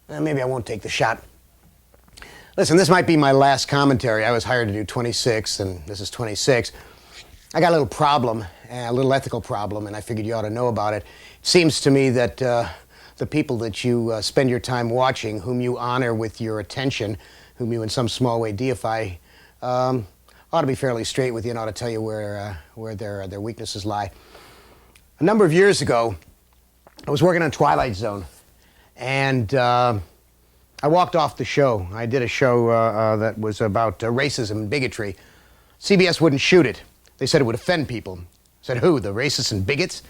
Maybe I won't take the shot. Listen, this might be my last commentary. I was hired to do 26, and this is 26. I got a little problem, a little ethical problem, and I figured you ought to know about it. It seems to me that the people that you spend your time watching, whom you honor with your attention, whom you in some small way deify, ought to be fairly straight with you and ought to tell you where their weaknesses lie. A number of years ago, I was working on Twilight Zone, and I walked off the show. I did a show that was about racism and bigotry. CBS wouldn't shoot it. They said it would offend people. I said, who, the racists and bigots?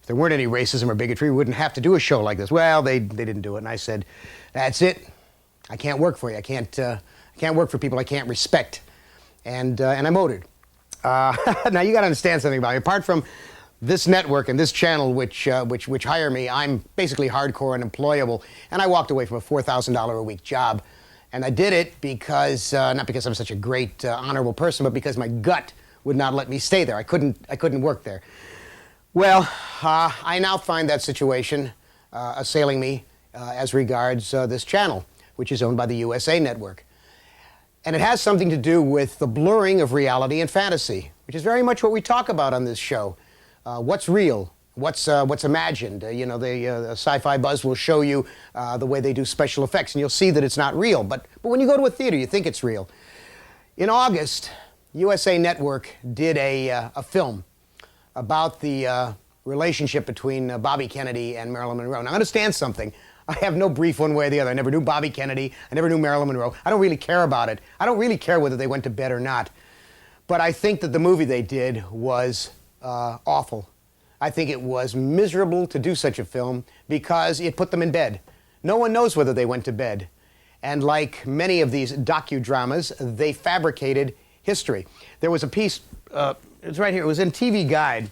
If there weren't any racism or bigotry, we wouldn't have to do a show like this. Well, they didn't do it, and I said, that's it. I can't work for you. I can't work for people I can't respect. And I motored. Now, you got to understand something about me. Apart from this network and this channel which hire me, I'm basically hardcore and unemployable, and I walked away from a $4,000 a week job. And I did it because, not because I'm such a great, honorable person, but because my gut would not let me stay there. I couldn't work there. Well, I now find that situation assailing me as regards this channel, which is owned by the USA Network. And it has something to do with the blurring of reality and fantasy, which is very much what we talk about on this show. What's real? What's imagined? You know, the Sci-Fi Buzz will show you the way they do special effects, and you'll see that it's not real. But when you go to a theater, you think it's real. In August, USA Network did a film about the relationship between Bobby Kennedy and Marilyn Monroe. Now, understand something. I have no brief one way or the other. I never knew Bobby Kennedy. I never knew Marilyn Monroe. I don't really care about it. I don't really care whether they went to bed or not. But I think that the movie they did was awful. I think it was miserable to do such a film because it put them in bed. No one knows whether they went to bed. And like many of these docudramas, they fabricated history. There was a piece, it's right here, it was in TV Guide.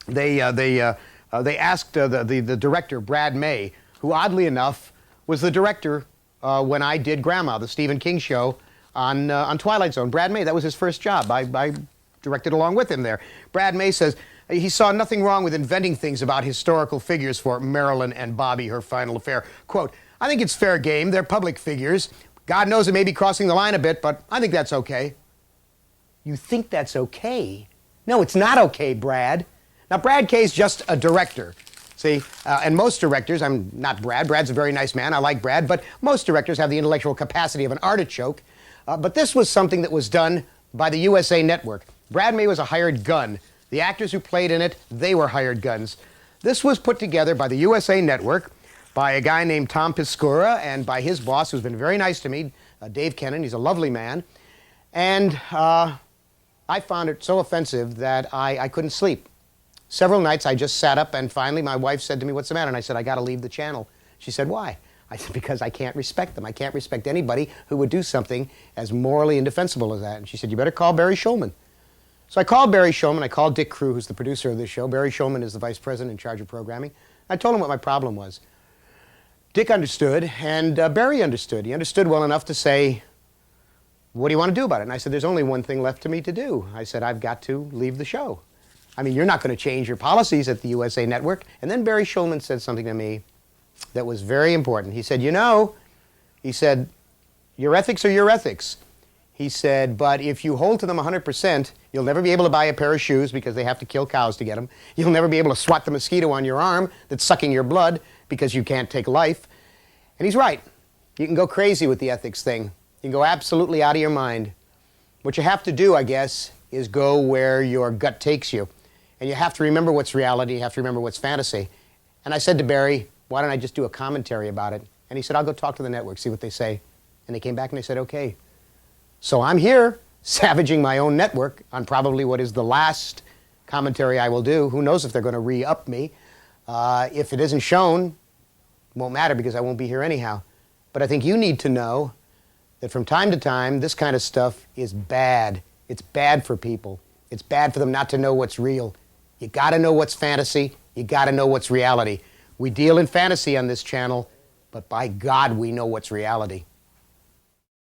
They asked the director, Brad May, who oddly enough was the director when I did Grandma, the Stephen King show on Twilight Zone. Brad May, that was his first job. I directed along with him there. Brad May says he saw nothing wrong with inventing things about historical figures for Marilyn and Bobby, her final affair. Quote, I think it's fair game. They're public figures. God knows it may be crossing the line a bit, but I think that's okay. You think that's okay? No, it's not okay, Brad. Now, Brad Kay's just a director. See, and most directors, I'm not Brad. Brad's a very nice man. I like Brad, but most directors have the intellectual capacity of an artichoke. But this was something that was done by the USA Network. Brad May was a hired gun. The actors who played in it, they were hired guns. This was put together by the USA Network by a guy named Tom Piscura and by his boss, who's been very nice to me, Dave Kennan. He's a lovely man. And I found it so offensive that I couldn't sleep. Several nights I just sat up, and finally my wife said to me, what's the matter? And I said, I got to leave the channel. She said, why? I said, because I can't respect them. I can't respect anybody who would do something as morally indefensible as that. And she said, you better call Barry Shulman. So I called Barry Shulman. I called Dick Crew, who's the producer of this show. Barry Shulman is the vice president in charge of programming. I told him what my problem was. Dick understood, and Barry understood. He understood well enough to say, what do you want to do about it? And I said, there's only one thing left to me to do. I said, I've got to leave the show. I mean, you're not going to change your policies at the USA Network. And then Barry Shulman said something to me that was very important. He said, you know, he said, your ethics are your ethics. He said, but if you hold to them 100%, you'll never be able to buy a pair of shoes because they have to kill cows to get them. You'll never be able to swat the mosquito on your arm that's sucking your blood because you can't take life. And he's right. You can go crazy with the ethics thing. You can go absolutely out of your mind. What you have to do, I guess, is go where your gut takes you. And you have to remember what's reality, you have to remember what's fantasy. And I said to Barry, why don't I just do a commentary about it? And he said, I'll go talk to the network, see what they say. And they came back and they said, okay. So I'm here, savaging my own network on probably what is the last commentary I will do. Who knows if they're going to re-up me. If it isn't shown, it won't matter because I won't be here anyhow. But I think you need to know that from time to time, this kind of stuff is bad. It's bad for people. It's bad for them not to know what's real. You got to know what's fantasy. You got to know what's reality. We deal in fantasy on this channel, but by God, we know what's reality.